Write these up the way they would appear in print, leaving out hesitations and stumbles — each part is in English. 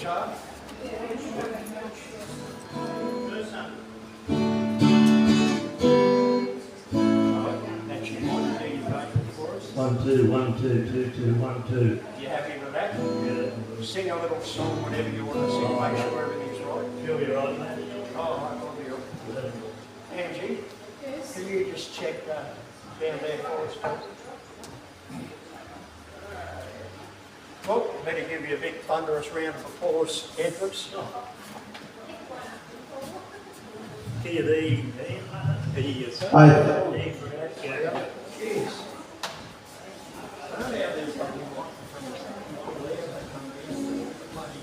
child. That's your one. There you go for us. 1, 2, 1, 2, 2, 2, 1, 2. You happy with that? Yeah. Sing a little song, whatever you want to sing, make sure everything's right. You'll be right, mate. Oh, I love you. Angie, Yes. can you just check down there for us, folks? Well, better give you a big thunderous round of applause, Edwards. Can you be yes, sir? Jeez.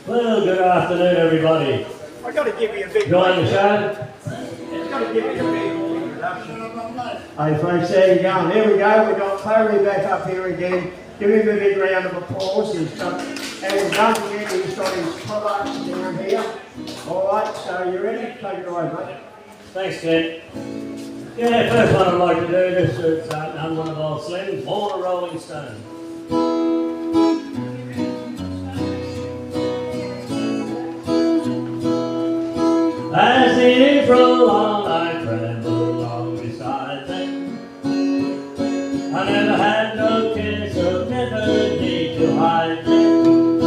Well, good afternoon, everybody. I've got to give you a big Enjoying the show? It's got to give you a big introduction. Hey folks, how you going? Here we go, we've got Clarrie back up here again. Give him a big round of applause. He's got, and don't forget he's got his products down here. Alright, so you ready? Take it away, mate. Thanks, Ted. Yeah, first one I'd like to do this is on one of our slings, Born a Rolling Stone. As the years roll on, I travel along beside them. I never had no kids, so never need to hide them.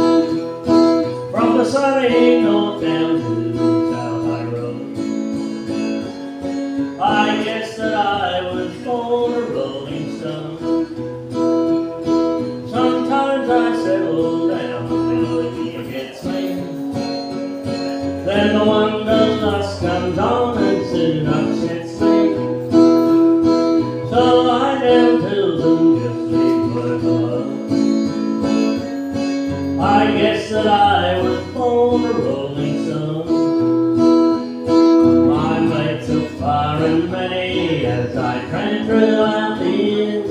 From the sunny north down to the south I rode. I guess that I was born a rolling stone. Sometimes I settle down when the gets late. Then the wonder lust comes on and soon upsets me. So I down till them just leave work alone. I guess that I was born a rolling stone. My mates are far and many as I train throughout the years.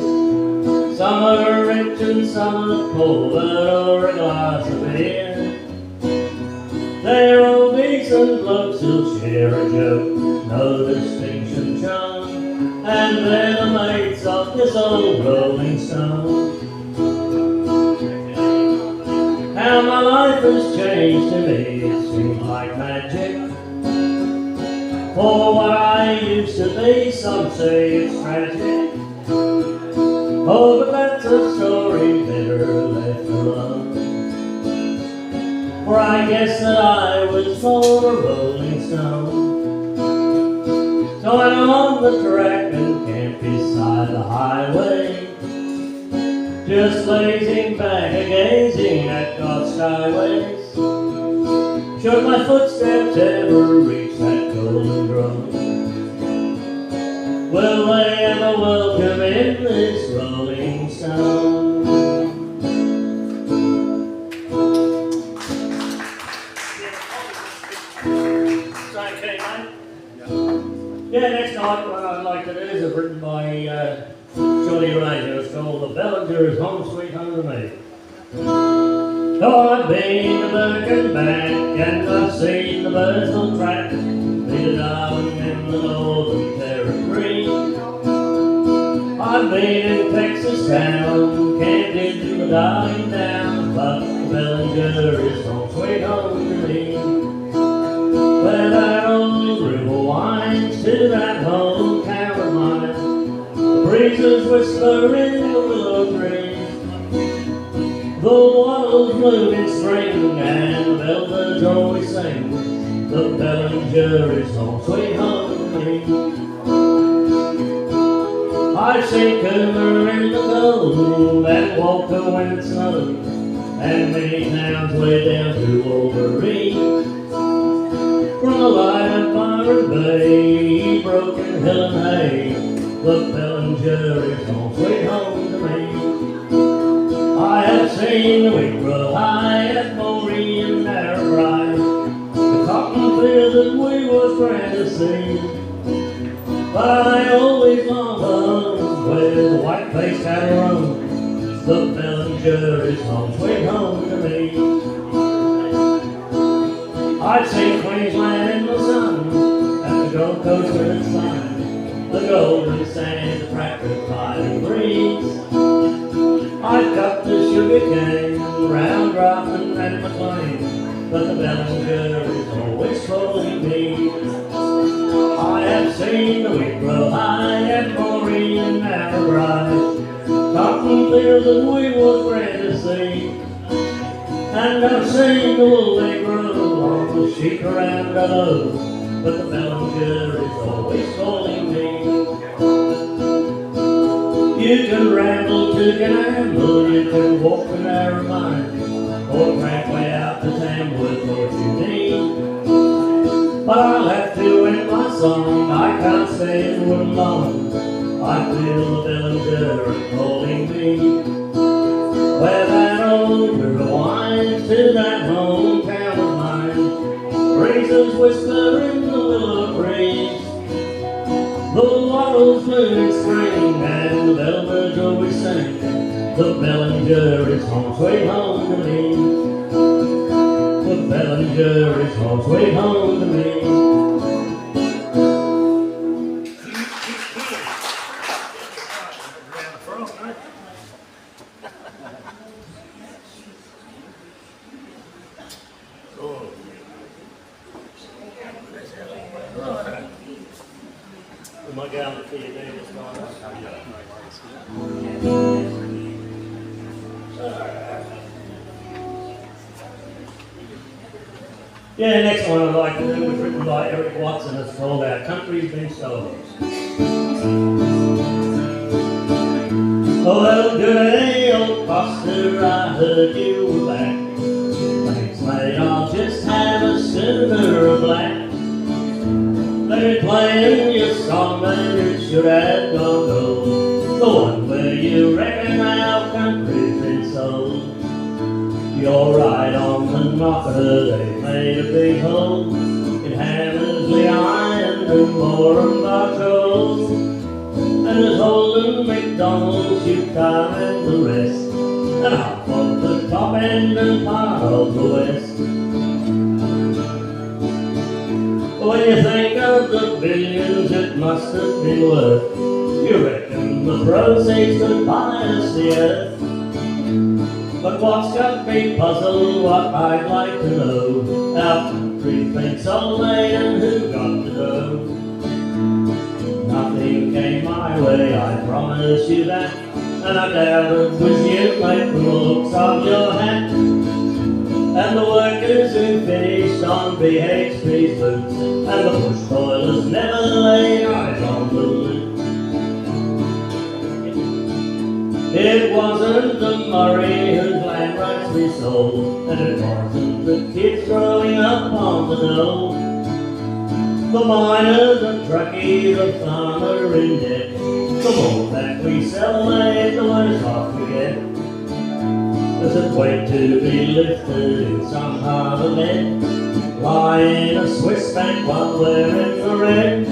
Some are rich and some are poor, but over a glass of beer. They're all decent blokes who'll share a joke, no distinction shown, and they're the mates of this old rolling stone. How my life has changed to me, it seems like magic. For what I used to be, some say it's tragic. Oh, but that's a story better left alone. For I guess that I was born a rolling stone. So when I'm on the track and camp beside the highway, just lazing back and gazing at God's skyways, should my footsteps ever reach that golden grove, will they ever welcome in this rolling stone? Yeah, next night what I'd like to do is written by Johnny Ranger. It's called The Bellinger's Home Sweet Home to Me. Oh, I've been to Birkin back and I've seen the birds on track, be the Darwin and the Northern Territory. I've been in Texas town, camped in the dying down, but the Bellinger is home sweet home to me. Where that old river winds to that hometown of mine, the breezes whisper in the willow trees, the wattles bloom in spring and the bells always sing. The Bellinger is home sweet home to me. I've seen Coomer in the cold and Walker when it snowed, and many towns way down to Wolverine. From the light of Byron Bay, Broken Hill and Hay, the Bellinger is home sweet home to me. I have seen the wheat grow high at Moree and Narrabri, the cotton fields that we was grand to see. But I always long for home where the white-faced cattle roam, the Bellinger is home sweet home to me. I've seen Queensland in the sun, and the Gold Coast when it's sunny, the golden sands, the practice by the breeze. I've cut the sugar cane, round Rockland and McLean, but the Bellinger is always calling me. I have seen the wheat grow high and Maureen and Anna bright, cotton fields and we was grand to see. And I've seen the wool they grow on the sheep around the low, but the Bellinger is always calling me. You can ramble to gamble, you can walk the narrow line, or crack way out to Tamworth what you need. But I'll have to end my song, I can't stay in wood long. I feel the Bellinger calling me. Where that old river winds to that hometown of mine, breezes whisper in the willow breeze. The wattles bloom in spring and the bellbirds always sing. The Bellinger is home sweet home to me. The Bellinger is home sweet home to me. We might get on the feet there this morning. Yeah, next one I'd like to do was written by Eric Watson. It's called Our Country's Been Stolen. Oh, well, good day, old Foster, I heard you were back. Thanks, mate, I'll just have a sooner of black. They're playing your song that you should have gone gold, the one where you reckon our country's been sold. You're right on the knocker, they made a big hole in Hammersley Iron and Moranbah Coal. And there's Holden, McDonald's, Utah and the rest, and half of the top end and part of the west. When you think of the billions it must have been worth, you reckon the proceeds could buy us the earth. But what's got me puzzled, what I'd like to know, our country's been sold and who got to go? Nothing came my way, I promise you that, and I doubt it was you, mate, from the looks of your hat. And the workers who finished on BHP's boots, and the bush toilers never laid eyes on the loot. It wasn't the Murray whose land rights we sold, and it wasn't the kids growing up on the dole. The miner, the truckie, the farmer in debt, the more that we sell, mate, the worse off we get. There's a weight to be lifted in some harbour lead, lie in a Swiss bank while we're in the red,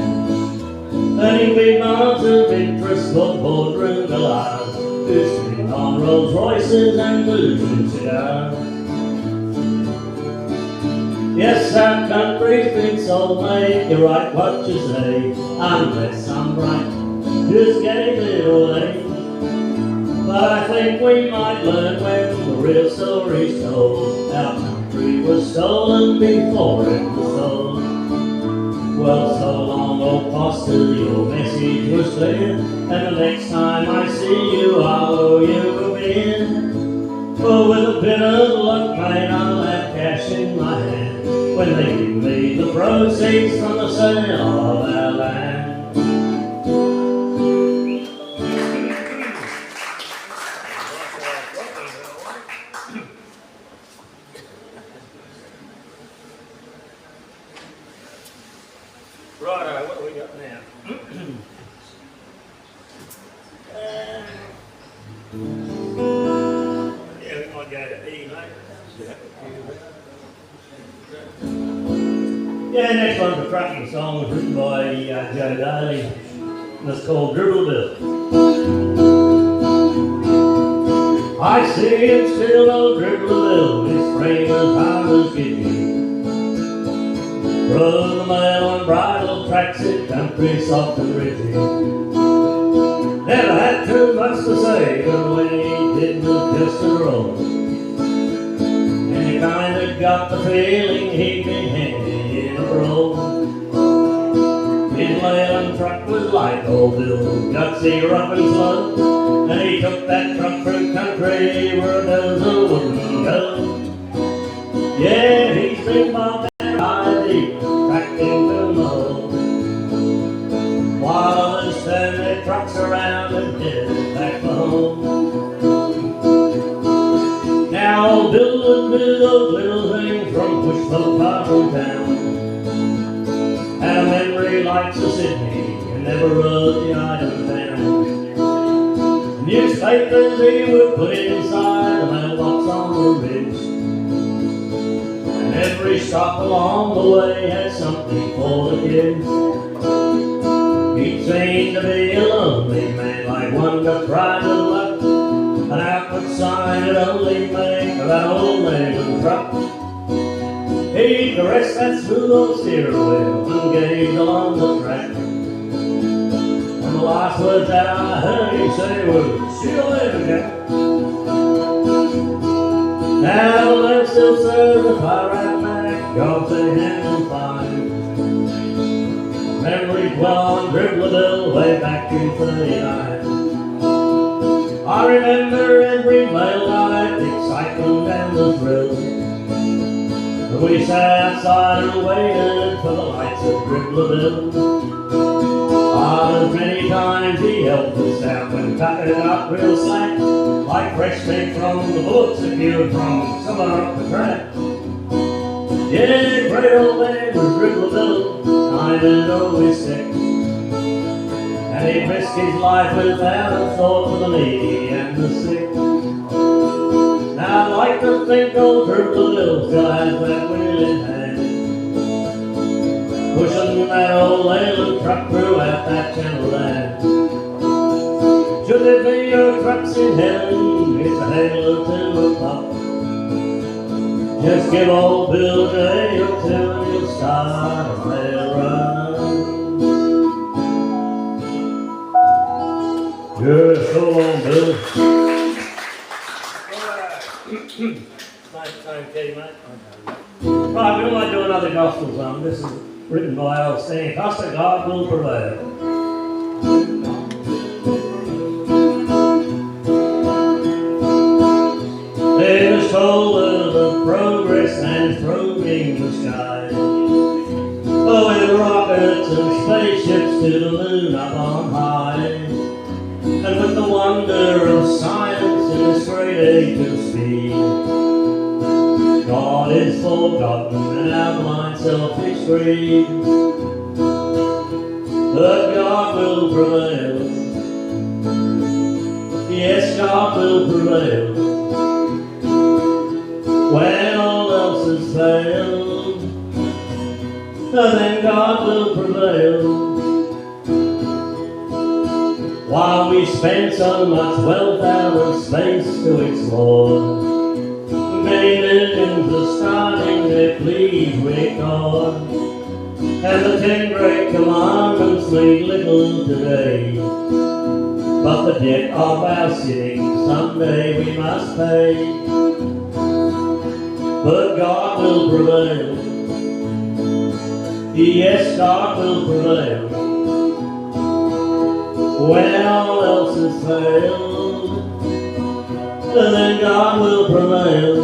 earning big amounts of interest for boardroom galahs, who spin on Rolls Royces and blue cigars. Yes, our country's been sold, mate, you're right what you say, unless I'm right, just gave it away. But I think we might learn when the real story's told, our country was stolen before it was sold. Well, so long, old Foster, your message was clear, and the next time I see you, I'll owe you a beer. Oh, with a bit of luck, mate, I'll have cash in my hand when they give me the proceeds from the sale of our land. Righto, what do we got now? Yeah, we might go to E, mate. Yeah, next one's a trucking song, was written by Joe Daly, and it's called Dribble Bill. I see him still, old Dribble Bill, his frame as hard as Giddy. Rode the mail on bridle tracksuit, country soft and ridgy. Never had too much to say, but when he did, was just a roll. And you kind of got got the feeling he'd be handy in a row. His Leyland truck was like old Bill, gutsy, rough and slow, and he took that truck through country where a dozer wouldn't go. Yeah, he's been bombed and high deep, tracking to mow, while others turn their trucks around and head back for home. Now old Bill would do those little things from push the car from town. Had a memory like the Sydney and never wrote the items down. Newspapers he would put inside the mailbox on the ridge, and every stop along the way had something for the kids. He seemed to be a lonely man, like one that tried to luck, an outward sign that only make of that old Leyland truck. He caressed that smooth old steering wheel and gazed along the track. And the last words that I heard him say were, "See you later, Jack." Now the man still serves the fire at Mac, jobs they handle fine. Memories dwell on Dribblerville way back in '39. I remember every mail night, the excitement and the thrill. We sat outside and waited for the lights of Dribblerville. As many times he helped us out when cutting it up real slack, like fresh meat from the bullets secured from somewhere up the track. Yeah, great old man was Dribblerville, kind and always sick, and he'd risk his life without a thought for the needy and the sick. Now I'd like to think old Dribblerville still has that wheel in hand, pushing that old Leyland truck throughout that channel land. Should there be no trucks in heaven, it's a halo to a pup. Just give old Bill a day or two and he'll start a rail run. Yeah, so long, Bill. Okay, mate. Right, we might do another gospel song. This is written by old Stanley Costa, God Will Prevail. They was told of progress and probing the sky, with rockets and spaceships to the moon up on high, and with the wonder of science in this great age of speed. God is forgotten and our blind selfish greed, but God will prevail. Yes, God will prevail. When all else has failed, then God will prevail. While we spend so much wealth out of space to explore, many millions are starting their pleas with God, and the 10 great commandments mean little today, but the debt of our sinning someday we must pay. But God will prevail. Yes, God will prevail. When all else has failed, then God will prevail.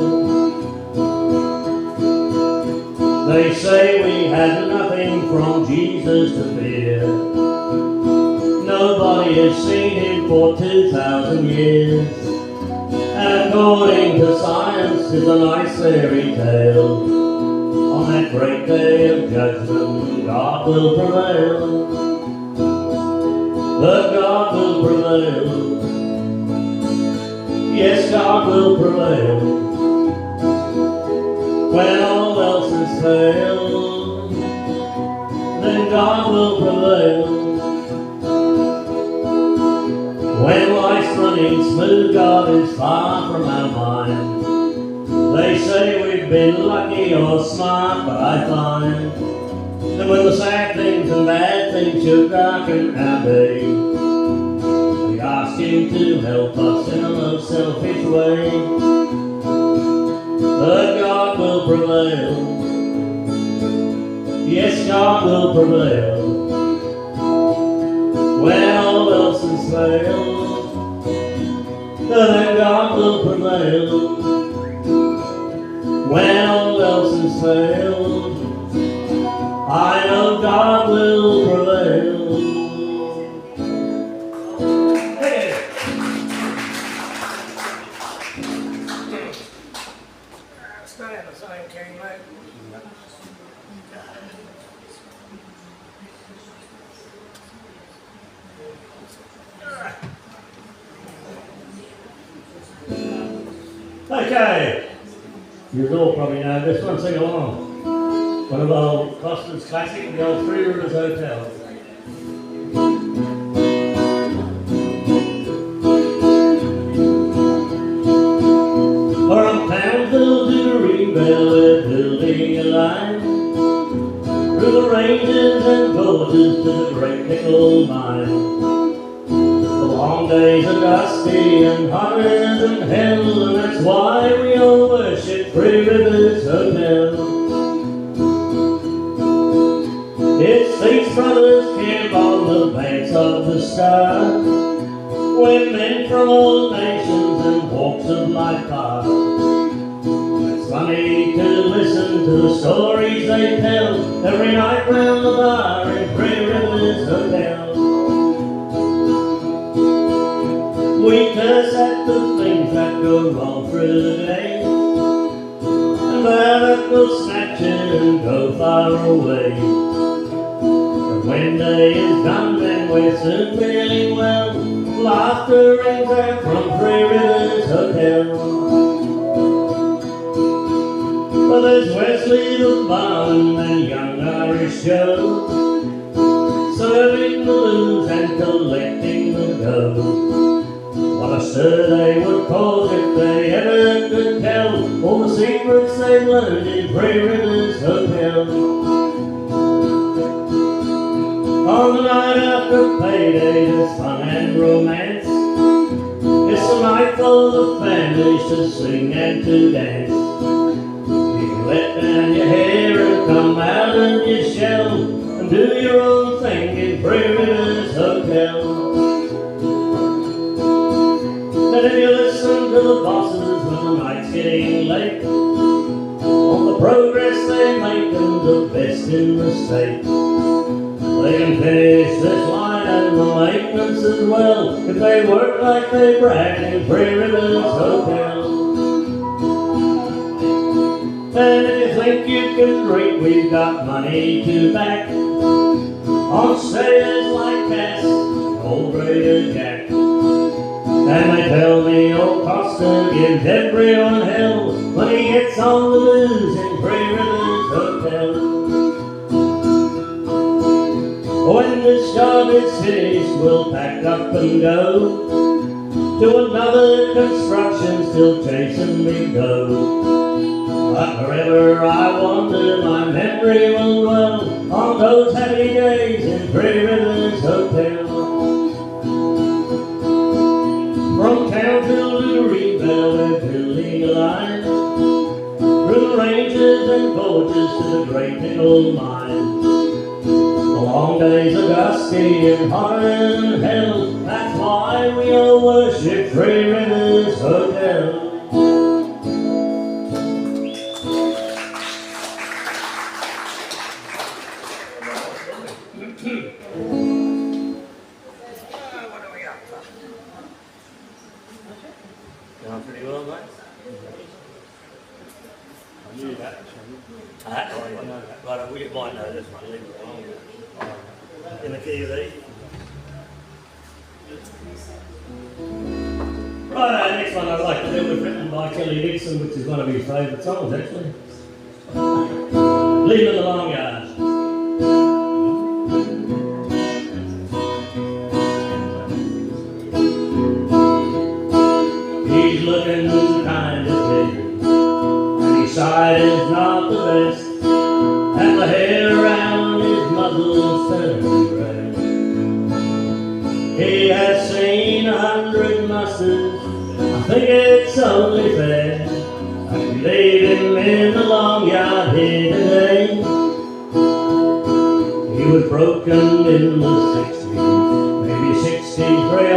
They say we had nothing from Jesus to fear. Nobody has seen him for 2,000 years. And according to science, is a nice fairy tale. On that great day of judgment, God will prevail. But God will prevail. Yes, God will prevail. When all else has failed, then God will prevail. When life's running smooth, God is far from our mind. They say we've been lucky or smart, but I find that when the sad things and bad things should darken our day, we ask Him to help us in a most selfish way. But God will will prevail. Yes, God will prevail. When all else has failed, then God will prevail. When all else has failed, I know God will prevail. Hey. Stay in the same key, mate. Okay, you all probably know this one, sing along. One of old Foster's classic, the old Three Rivers Hotel. From Townsville to Greenville, we're building a line through the ranges and gorges to the great nickel mine. The long days are dusty and hotter than hell, and that's why we all worship Three Rivers Hotel. It's these brothers camp on the banks of the sky, where men from all nations and walks of life pass. It's funny to listen to the stories they tell every night round the bar in Three Rivers Hotel. We curse at the things that go wrong through the day, and that will snatch it and go far away. But when day is done, then we're soon feeling well. Laughter rings out from Three Rivers Hotel. Well, there's Wesley the barman and young Irish Joe, serving the blues and collecting the dough. What a stir they would cause if they ever could tell all the secrets they've learned in Three Rivers Hotel. On the night after payday, there's fun and romance. It's a night for the families to sing and to dance. You can let down your hair and come out in your shell and do your own thing in Three Rivers Hotel. And if you listen to the bosses when the night's getting late, on the progress they make and the best in the state, they can finish this line and the maintenance as well if they work like they brag in Three Rivers Hotel. And if you think you can drink, we've got money to back on stayers like Cass, old Grey Jack. And they tell me old Costa gives everyone hell when he gets on the booze in Three Rivers Hotel. When this job is finished, we'll pack up and go to another construction, still chasing me go. But wherever I wander, my memory will dwell on those happy days in Three Rivers Hotel. From Townsville to Greenville, we're building a line through the ranges and gorges to the great nickel mine. The long days are dusty and hotter than hell, that's why we all worship Three Rivers Hotel. Going pretty well, mate? I knew that. I know that. Right, we might know this one. Leave it alone. In the key of E. Right, next one I'd like to do was written by Kelly Dixon, which is one of his favourite songs, actually. Leave in the Long Yard. He's looking kind of big, and his side is not the best, and the hair around his muzzle's turning grey. He has seen 100 mustards, I think it's only fair I leave him in the long broken in the 60s, maybe 63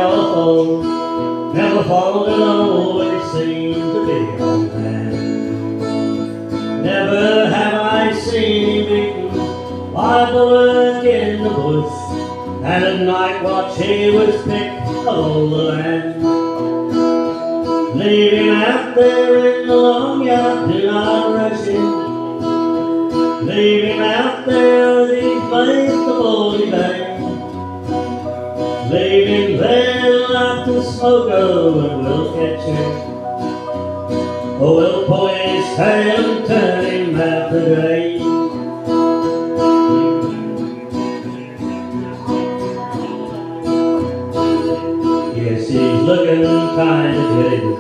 or 4. Never fallen, always seemed to be on hand. Never have I seen him beaten by the work in the bush, and at night watch he was picked of all the land. Leave him out there in the long yard, do not rush him. Leave him out there with his mates, the baldy bang. Leave him there, light the smoke over, and we'll catch him. Or we'll pull his tail and turn him out today. Yes, he's looking kind of jaded,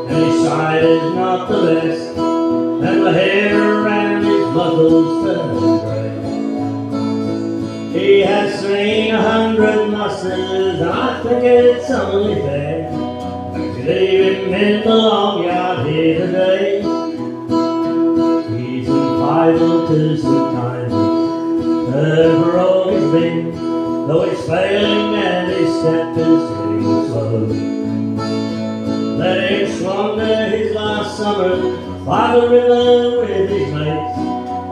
and his side is not the best, and the hair around his muscles turns gray. He has seen 100 musters, and I think it's only fair to leave him in the long yard here today. He's entitled to some kindness, heard for all he's been, though he's failing and his step is getting slow. Let him squander his last summer by the river with his mates,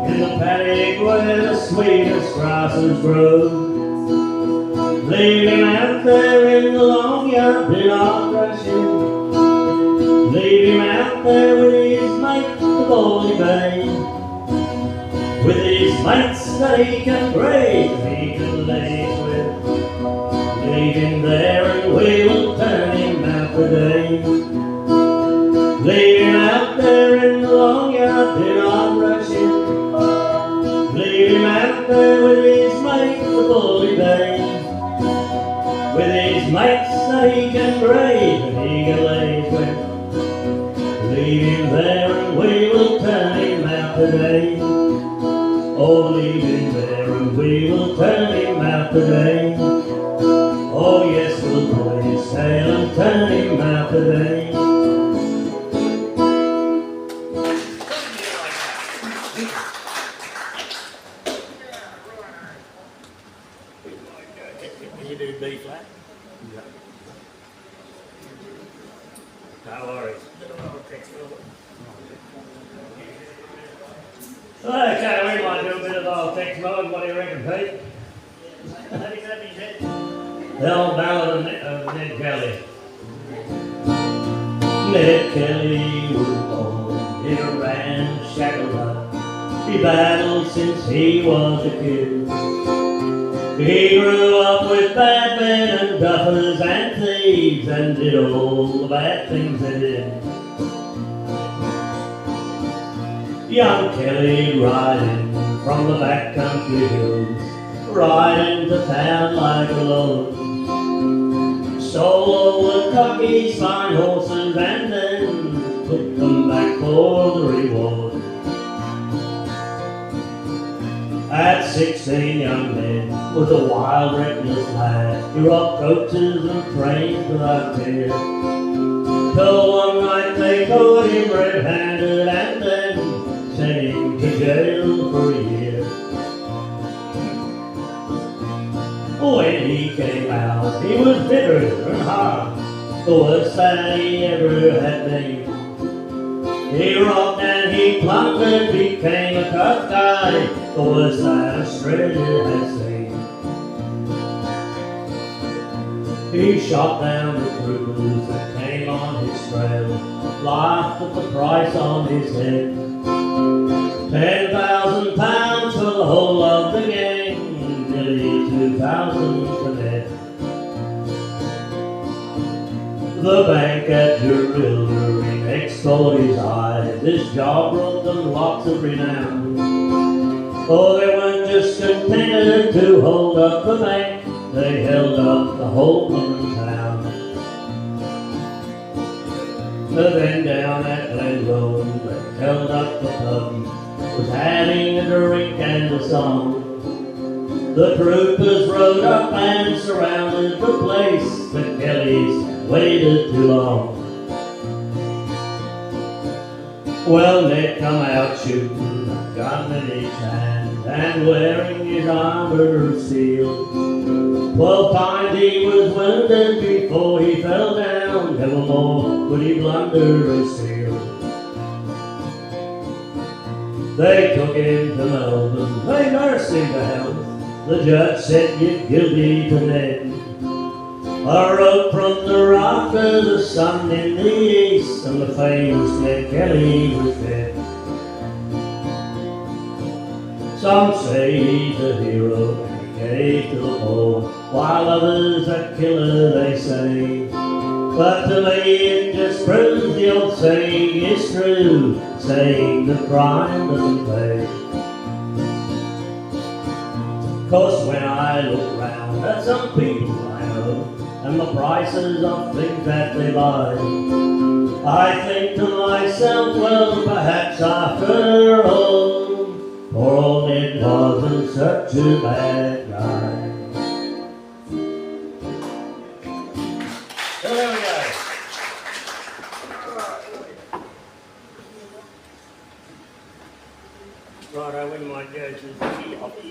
in the paddock where the sweetest grasses grow. Leave him out there in the long yard, do not rush him. Leave him out there with his mate, the baldy bay, with his mates that he can graze and he can laze with. Leave him there and we will turn him out today. Leave him out there in the long yard, do not rush him. Leave him out there with his mate, the baldy bay, with his mates that he can graze and he can laze with. Leave him there and we will turn him out today. Oh, leave him there and we will turn him out today. Oh yes, we'll pull his tail and turn him out today. Can you do B flat? Yeah. No worries. Okay, we might do a bit of old text mode. What do you reckon, Pete? The old ballad of Ned Kelly. Ned Kelly was born in a ramshackle hut. He battled since he was a kid. He grew up with bad men and duffers and thieves and did all the bad things they did. Young Kelly riding from the back country hills, riding to town like a lord. Stole all the cockies' fine horses and then took them back for the reward. At 16, young man was a wild, reckless lad. He robbed coaches and trains without fear. Till one night they caught him red-handed and then sent him to jail for a year. When he came out, he was bitter and hard, the worst that he ever had been. He robbed and he plundered, became a tough guy, the worst that Australia had seen. He shot down the troopers that came on his trail, laughed at the price on his head. £10,000 for the whole of the gang, nearly 2,000 for Ned. The bank at Jerilderie next caught his eye. This job brought them lots of renown. Oh, they weren't just contented to hold up the bank, they held up the whole common town. Then down at Glenroe, they held up the pub, was having a drink and a song. The troopers rode up and surrounded the place, the Kellys waited too long. Well, Ned come out shooting, a gun in each hand, and wearing his armor of steel. 12 times he was wounded before he fell down, nevermore would he blunder or steal. They took him to Melbourne, they nursed him to health. The judge said you're guilty to death. I wrote from the rafters, the sun in the east, and the famous Ned Kelly was dead. Some say he's a hero, and he gave to the poor, while others a killer, they say. But to me it just proves the old saying is true, saying the crime doesn't pay. 'Cause when I look round at some people I know, and the prices of things that they buy, I think to myself, well, perhaps after all, poor old Ned wasn't such a bad guy. So there we go. Right, I wouldn't mind going to the key of E.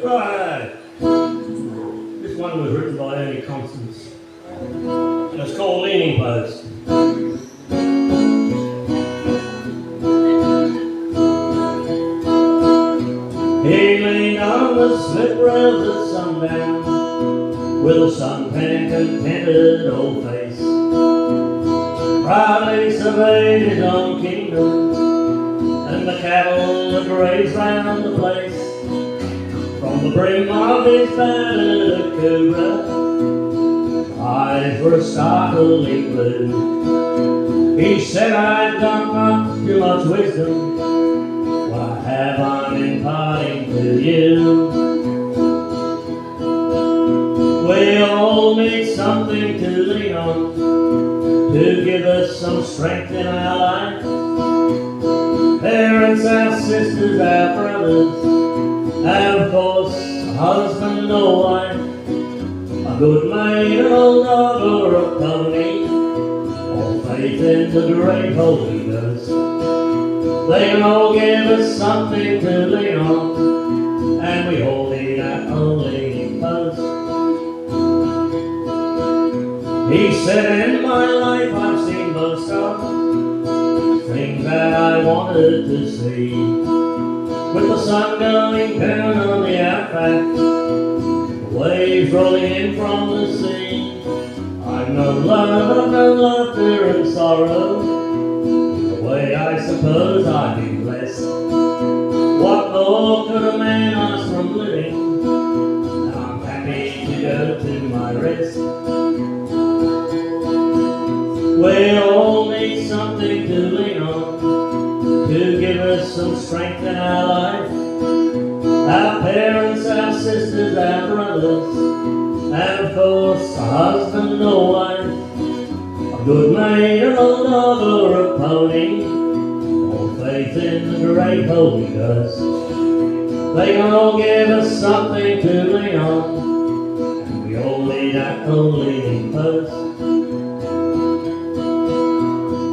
Right. This one was written by Ernie Constance. And it's called Leaning Post. He leaned on the slipper of the sundown, with a suntan contented old face, proudly surveyed his own kingdom, and the cattle that grazed round the place. From the brim of his battered cobra, eyes were startlingly blue. He said, I've got not too much wisdom, what I have I'm imparting to you. We all need something to lean on, to give us some strength in our life. Parents, our sisters, our brothers, and of course, a husband or wife, a good mate, an old dog or a pony, or faith in the great Holy Ghost. They can all give us something to lean on, and we all need our own leaning post. He said, in my life I've seen most of things that I wanted to see. With the sun going down on the outback, the waves rolling in from the sea, I've known love, I've known laughter and sorrow, the way I suppose I'd be blessed. What more could a man ask from living? And I'm happy to go to my rest. We all need something to lean on, to give us some strength in our life. Our parents, our sisters, our brothers, and of course a husband or wife, a good mate, an old dog or a pony, or faith in the great Holy Ghost. They can all give us something to lean on, and we all need our own leaning post.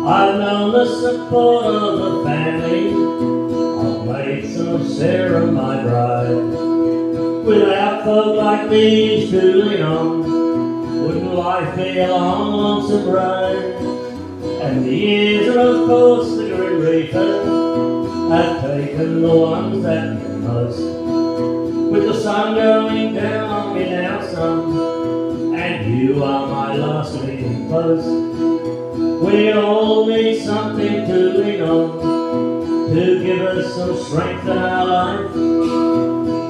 I've known the support of the family, of mates and of Sarah, my bride. Without folk like these to lean on, wouldn't life be a long, lonesome ride? And the years and of course the grim reaper have taken the ones that mean most. With the sun going down on me now, son, and you are my last leaning post. We all need something to lean on, to give us some strength in our life.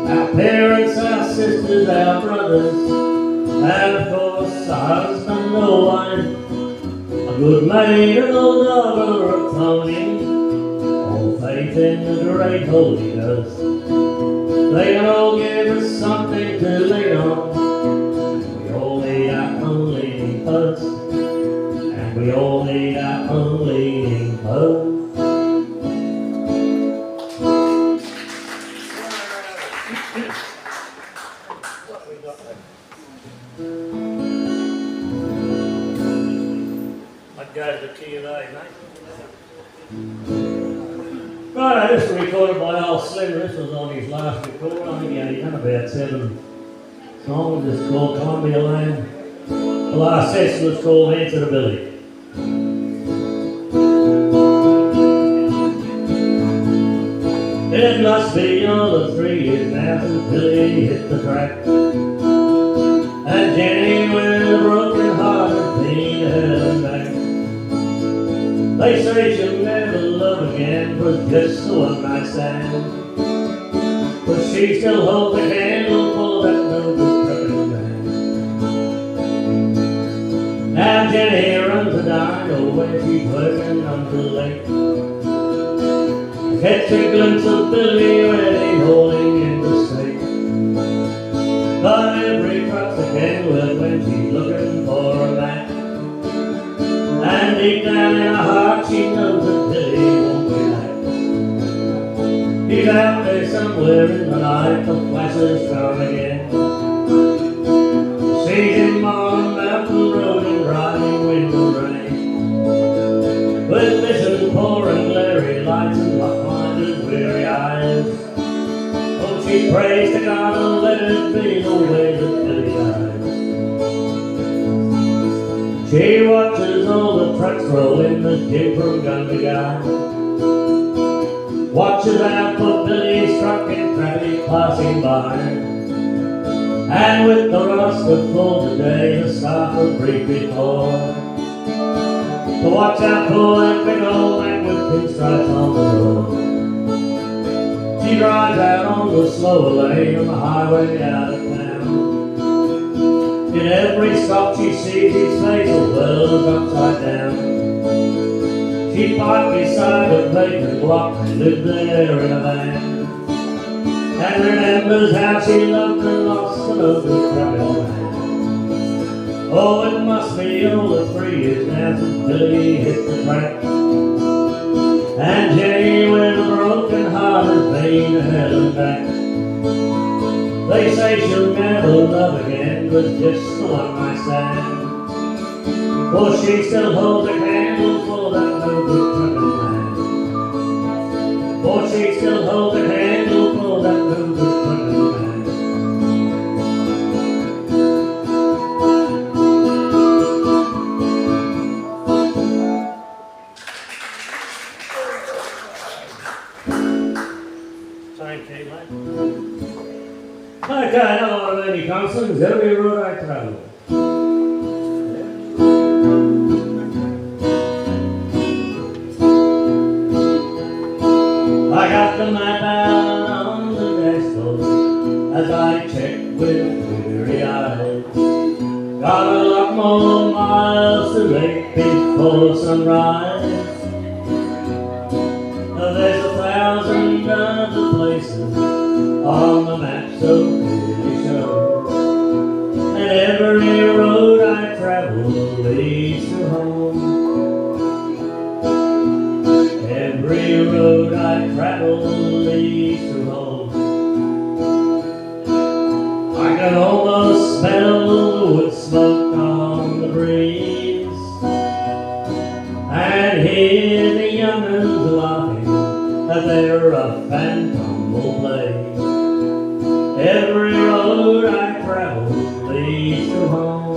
Our parents, our sisters, our brothers, and of course a husband or wife, a good mate, an old dog or a pony, all faith in the great Holy Ghost. They can all give us something to lean on, we all need our own leaning post. We all need our own leaning post. Go to the Q&A, mate. Right, this was recorded by old Slim. This was on his last record. I think he only done about 7 songs. It's called Columbia Land. The last session was called Answer to Billy. It must be all of 3 years now since Billy hit the track. And Jenny with a broken heart has been held back. They say she'll never love again, was just a one-night stand. But she still holds a candle for that no-good trucking man. Now Jenny runs a diner where she's working until late. Catch a glimpse of Billy when he's holding in the stake. But every truck's a candle when she's looking for a match. And deep down in her heart she knows that Billy won't be back. He's out there somewhere in the night, the flashes come again. Sees him on a mountain road and driving window rain. With vision poor and glary lights and lockminders weary eyes. Oh, she prays to God and let it be the way that Billy dies. She watches all the trucks roll in the dim from gun to gun. Watches out for Billy's truck in traffic passing by. And with the rust of full today, the start of brief before. To watch out for that big old man with pinstripes on the road. She drives out on the slower lane on the highway out of town. In every stop she sees his face, the world's upside down. She parked beside a vacant block and lived there in a van. And remembers how she loved and lost an ugly crappy man. Oh, it must be over 3 years now since Billy hit the track. And Jenny with a broken heart has been held back. They say she'll never love again, but just the one-night stand. For she still holds a candle for that no-good trucking man. For she still holds a candle for that no-good trucking man. Thank you, mate. Okay, now on any consonants, every road I travel. I got the map out on the dashboard as I check with weary eyes. Got a lot more miles to make before sunrise. There's 1,000 other places on the map so clearly shows. And every road I travel leads to home. Every road I travel leads to home. I can almost smell the wood smoke on the breeze, and hear the young'uns laughing at their rough and tumble play. Every road I travel leads to home.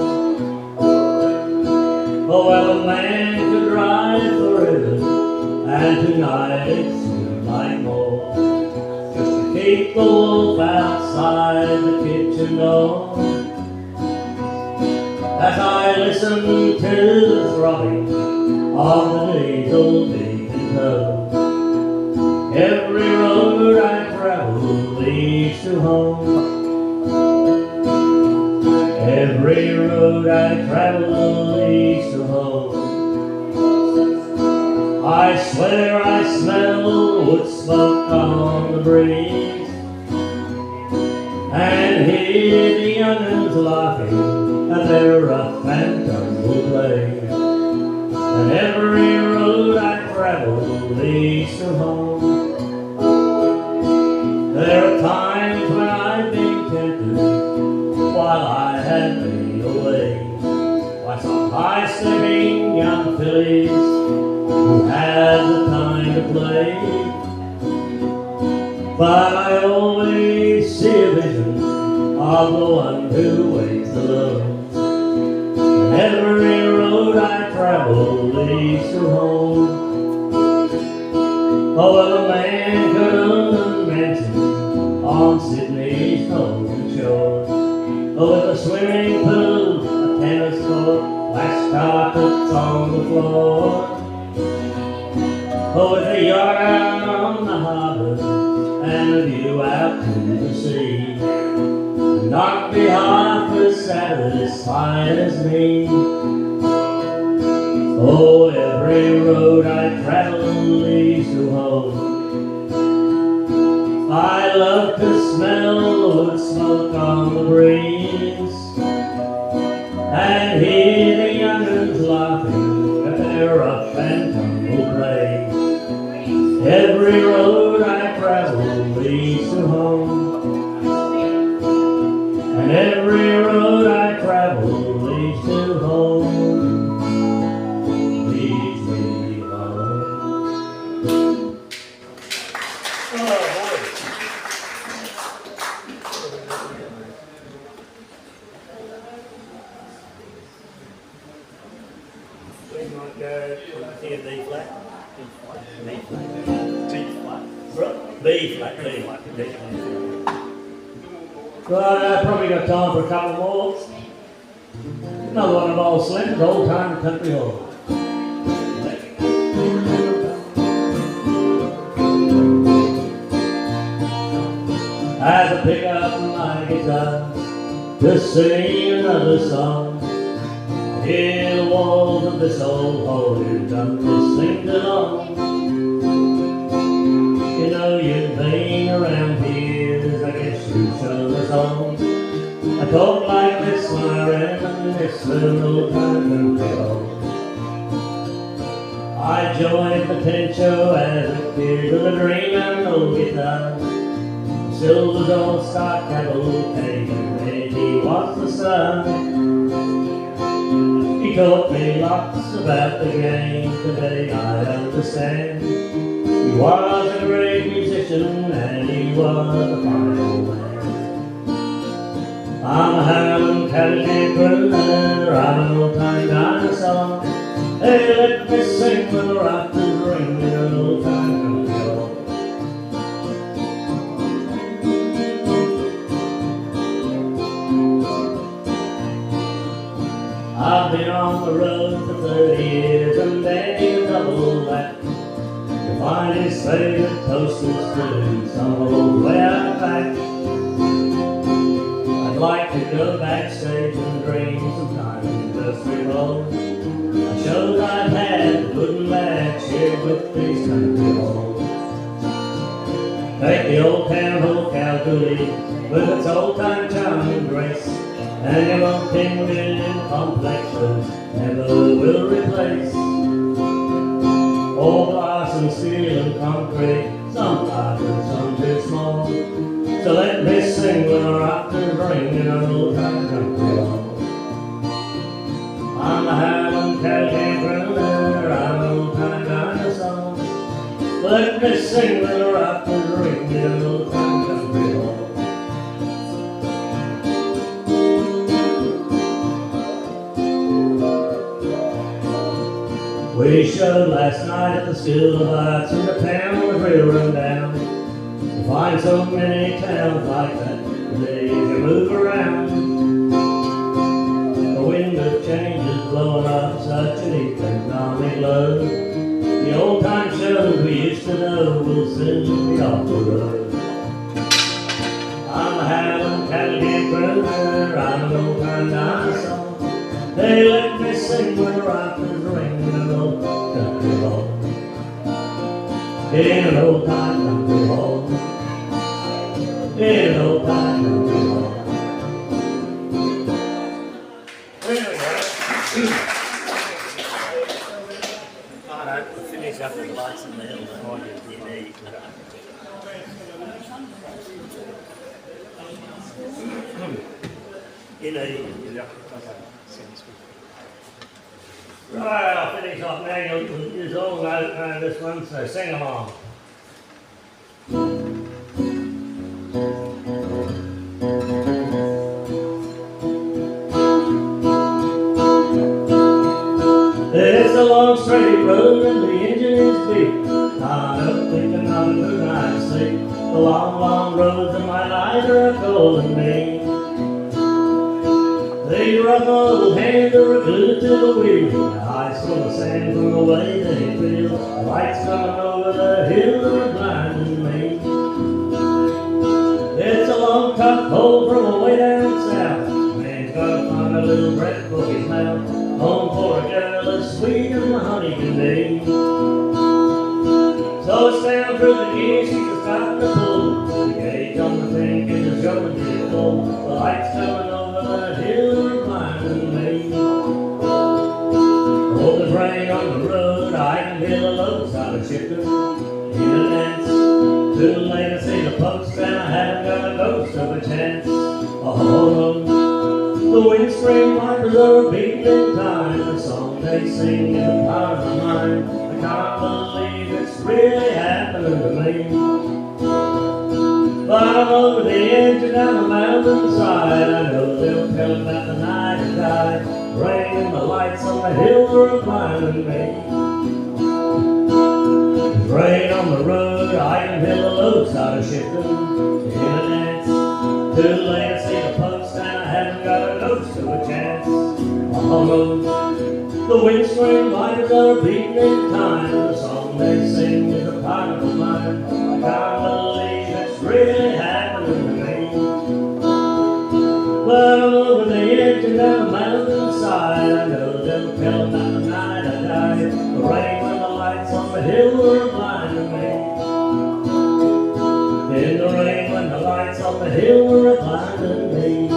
Oh, well, a man could ride forever, and tonight it seems like more, just to keep the wolf outside the kitchen door. As I listen to the throbbing of the diesel beacon toe. Every road I travel leads to home. Every road I travel leads to home. I swear I smell wood smoke on the breeze, and hear the young'uns laughing at their rough and tumble play. And every road I travel leads to home. There are times when I've been tempted while I have been away. Why, by some high-stepping young fillies who had the time to play. But I always see a vision of the one who waits alone. And every road I travel leads to home. Oh, well, a man could own a mansion on Sydney's golden shores. Oh, with a swimming pool, a tennis court, glass carpets on the floor. Oh, with a yacht out on the harbour and a view out to the sea. Not be half as satisfied as me. Oh, every road I travel leads to home. I love to smell the wood smoke on the breeze and hear the young'uns laughing at their rough and tumble play. Every road I travel leads to home. And every road I travel leads to home, leads me home. Oh, boy. We might go here, B flat. B flat. C flat. B flat. B flat. B flat. Right, I've probably got time for a couple more. Another one of old Slim's Old Time Country Hall. As I pick up my guitar to sing another song, I hear the walls of this old hall you've done this thing too long. You know you've been around here, I guess you show us all. I talk like this when I reminisce an old time country hall. I joined the tent show as a kid with a dream and an old guitar. Silver's old stock cavalcade, and he was the sun. He taught me lots about the game, today I understand. He was a great musician and he was a fine old man. I'm a Highland Cadillac crooner, I'm an old-time dinosaur. Hey, let me sing when the rafters ring in an old-time country hall. I've been on the road for 30 years and then you double that. To find his favorite posters through some old way out back. I'd like to go backstage and dream some time in industry road. I shows I've had good and bad shared with these country halls. Take the old town hall Calgary with its old time charm and grace, and your old 10 million complexes never will replace. All glass and steel and concrete, some large and some too small. So let me sing when the rafters ring in an old time country hall. I'm a Highland Cadillac crooner, I'm an old time dinosaur. Let me sing when the rafters ring in an old time country hall. We showed last night at the School of Arts and the town was real run down. You find so many towns like that today as you move around. The wind of change is blowing up such an economic load. The old time shows we used to know will soon be off the road. I'm a Highland Cadillac crooner, I'm an old time dinosaur. They let me sing when the rafters ring in an old country hall. In an old time country hall. In an old time country hall. There we go. I don't finish up with lights in the hill before you need. You know, yeah, okay. Right, I'll finish off now. You're all know this one, so sing along. It's a long straight road and the engine is deep. I'm up thinking on a good night's sleep. The long, long roads of my life are calling me. These rough old hands are glued to the wheel. My eyes full of sand from the way they feel. The lights coming over the hill are blinding me. It's a long, tough pull from way down south. Man's gotta find a little breath for his mouth. Home for a girl as sweet as my honey can be. So it's down through the years she's just got to pull. The gauge on the tank is a showing me full. The lights coming over the hill are blinding me. Oh, there's rain on the road, I can hear the low side of shifting. In a dance, too late to see the post, and I haven't got a ghost of a chance. Oh, the windscreen wipers are beating in time. The song they sing is a part of my mind. I can't believe it's really happening to me. But I'm over the edge and down the mountainside. I know they'll tell about the night I died. Rain and the lights on the hill were blinding me. There's rain on the road, I can hear the low side of shifting. In a dance, too late to see the post, and I haven't got a ghost of a chance. Although the windscreen wipers are beating in time, the song they sing is a part of mine. I can't believe it's really happening to me. But I'm over the edge and down the mountainside. I know they'll tell about the night I died. The rain and the lights on the hill were blinding me. In the rain when the lights on the hill were blinding me.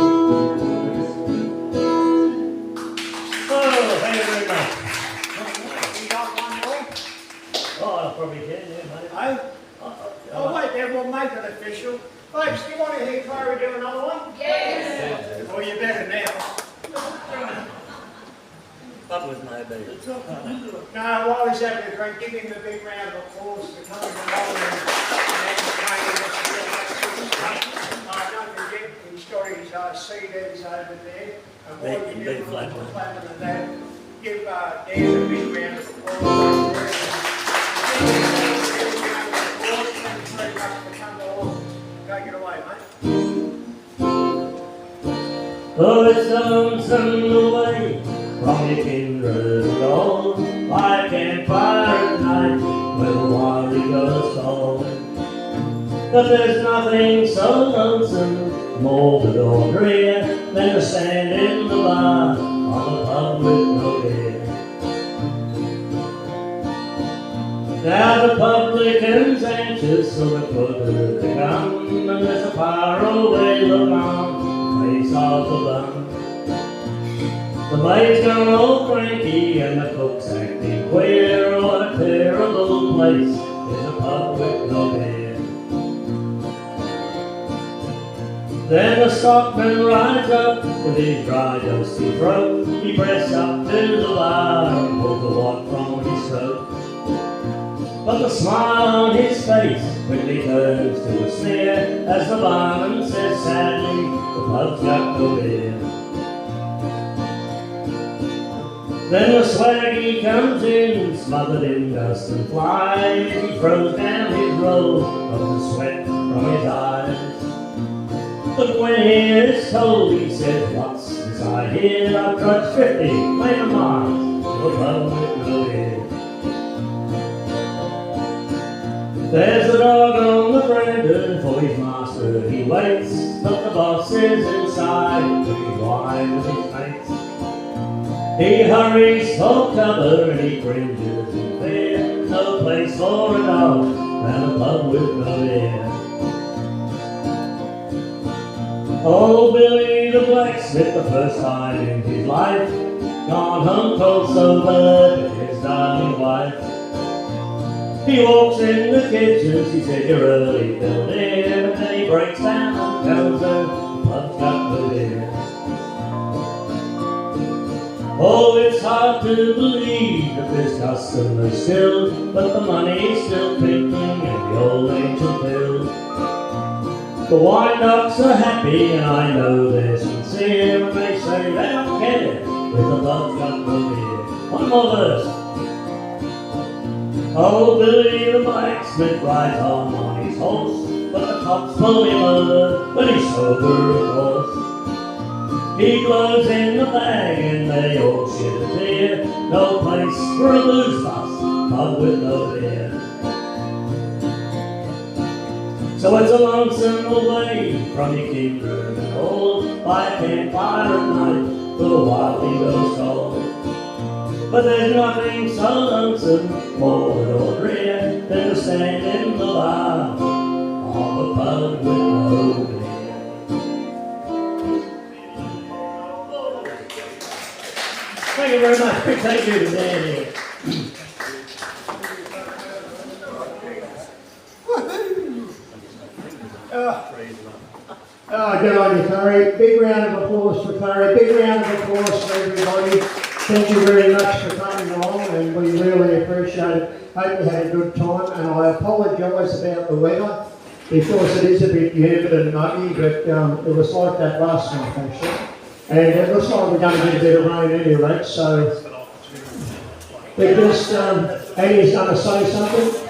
Oh, thank you very much. You got one more? Oh, I probably can, yeah, mate. Oh, wait, then we'll make it official. Folks, do you want to hear Clarrie do another one? Yes. Well, you better now. That was no better. No, while he's having a drink, give him a big round of applause for coming along and entertaining us. Don't forget, he's got his CDs over there. And while you do the clapping of that, give Dan a big round of applause. Take it away, mate. Oh, it's lonesome away from your kindred gold. I can't fire at night when the wild eagles call. But there's nothing so lonesome, morbid or drear, than to stand in the bar on a pub with no beer. Now the publican's anxious, so the quarter to come, and there's a far away look on the face of the bum. The maid's gone all cranky and the cook's acting queer. What a terrible place is a pub with no beer. Then the stockman rides up with his dry dusty throat. He pressed up to the bar and pulled the wad from his throat. But the smile on his face quickly turns to a sneer as the barman says sadly, the pub's got no beer. Then the swaggy comes in, smothered in dust and flies. He throws down his robe, of the sweat from his eyes. But when he is told, he says, what's this I hear? I've trudged 50 lane miles to a pub with no beer. There's a dog on the veranda for his master he waits, but the boss is inside, drinking wine with his mates. He hurries for cover and he cringes in fear. No place for a dog than a pub with no beer. Oh, Billy the blacksmith, the first time in his life, gone home cold sober to his darling wife. He walks in the kitchen, she said, you're early, Bill dear, but then he breaks down and tells her the pub's got no beer. Oh, it's hard to believe that there's customers still, but the money's still tinkling in the old ancient bill. The wine ducks are happy and I know they're sincere when they say they don't care if the pub's got no beer. One more verse. Oh, Billy the blacksmith rides home on his horse, but the cops pull him over when he's sober, of course. He glows in the bag and they all shed a tear. No place for a blues bus, pub with no beer. So it's a lonesome away from your kindred and all, by a campfire at night, for a while he goes cold. But there's nothing so lonesome, more or drear, than to stand in the bar of a pub with no beer. Thank you very much. Thank you to Danny. Good on you, Clarrie. Big round of applause for Clarrie. Big round of applause for everybody. Thank you very much for coming along, and we really appreciate it. Hope you had a good time, and I apologise about the weather because it is a bit humid and muggy, but it was like that last month actually. And it looks like we're going to get a bit of rain anyway, so because Annie's going to say something.